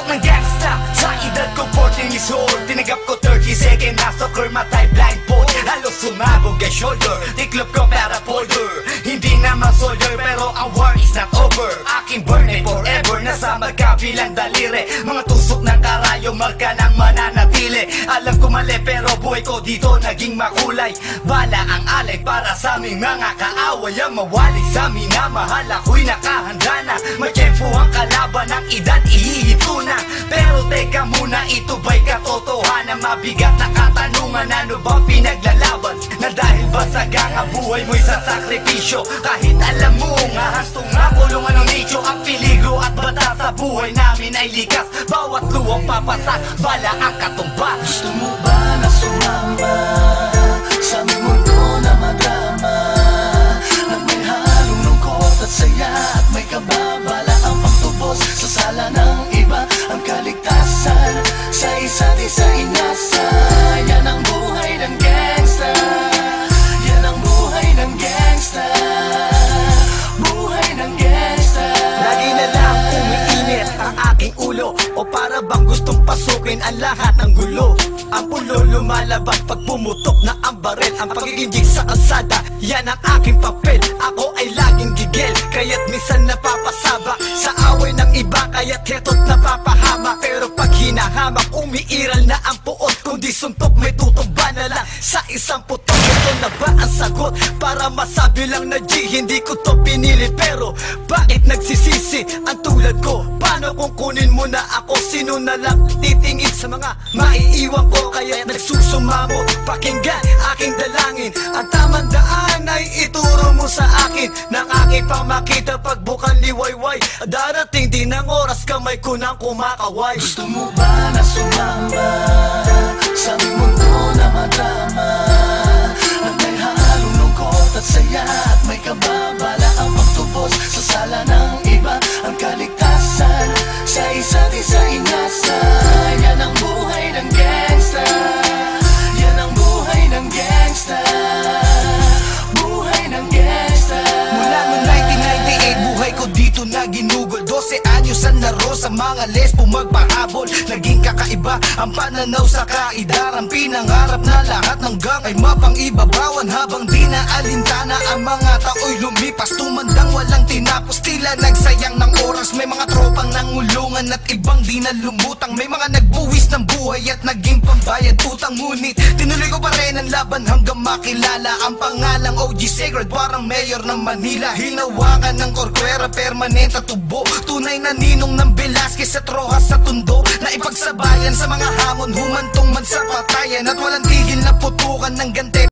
Pasok ng gangsta sa edad ko 14 years old. Tinagap ko 30 second na soccer, matay blindfold. Halos sumabog kay shoulder, tiklop ko para folder. Hindi naman soldier pero ang war is not over. Aking burning forever, nasa magkabilang daliri. Mga tusok ng karayo, marka ng mananatili. Alam ko mali pero buhay ko dito naging makulay. Bala ang alay para sa aming mga kaaway. Ang mawali sa minamahal, ako'y nakahanda na. May tiyempo ang kalaban ng edad, ihihip ko na. Pero teka muna, ito ba'y katotohanan? Mabigat na katanungan, ano ba pinaglalaban? Na dahil basag ang buhay mo'y sa sakripisyo. Kahit alam mo nga hastong nga kulungan ng nicho. Ang peligro at bata sa buhay namin ay likas. Bawat luwang papasak, bala ang katumbas. Gusto mo ba na sumama sa aming mundo na madrama? Nang may halong lungkot at saya at may kababala ang pagtubos sa sala ng iba. Ang kaligtasan sa isa't isa inasa. Yan ang buhay ng gangsta. Yan ang buhay ng gangsta. Buhay ng gangsta. Lagi na lang umiinit ang aking ulo, o para bang gustong pasukin ang lahat ng gulo. Ang pulo lumalabas pag pumutok na ang barel. Ang pagiging jig sa kalsada, yan ang aking papel. Ako ay laging gigil, kaya't minsan napapasaba sa away ng iba, kaya't heto't napapahama. Pero pag hinahamak, umiiral na ang puot. Kundi suntok may tutumba na lang sa isang putok. Ito na ba ang sagot? Para masabi lang na G, hindi ko to pinili. Pero bakit nagsisisi ang tulad ko? Paano kung kunin mo na ako? Sino na lang titingin sa mga maiiwan ko? Kaya nagsusumamo, pakinggan aking dalangin. Ang tamang daan ay ituro mo sa akin. Nang aking pamakita pagbukan liwayway. Darating din ang oras, kamay ko nang kumakaway. Gusto mo ba na sumama sa aming mundo na madrama? Nang may halong lungkot at saya at may kababala ang pagtubos sa sala ng iba. Ang kaligtasan sa isa't isa inasa. Yan ang buhay ng gangsta. Yan ang buhay ng gangsta. Buhay ng gangsta. Mula noong 1998, buhay ko dito na ginugol. 12 anyos ang laro sa mga lesbo magpahabol. Naging kakaiba ang pananaw sa kaidaran. Pinangarap na lahat ng gang ay mapangibabawan. Habang di na alintana ang mga tao'y lumipas. Tumandang walang tinapos, tila nagsayang ng oras. May mga tropang nangulungan at ibang di na lumutang. May mga nagbuwis ng buhay at naging pambayad utang. Ngunit tinuloy ko pa rin ang laban hanggang makilala ang pangalang OG Sacred, parang mayor ng Manila. Hinawakan ng korkwera, permanent at tubo. Tunay na ninong ng Velasquez at Rojas sa tundo. Na ipagsabayan sa mga hamon, humantong man sa patayan. At walang tigil na putukan ng gante.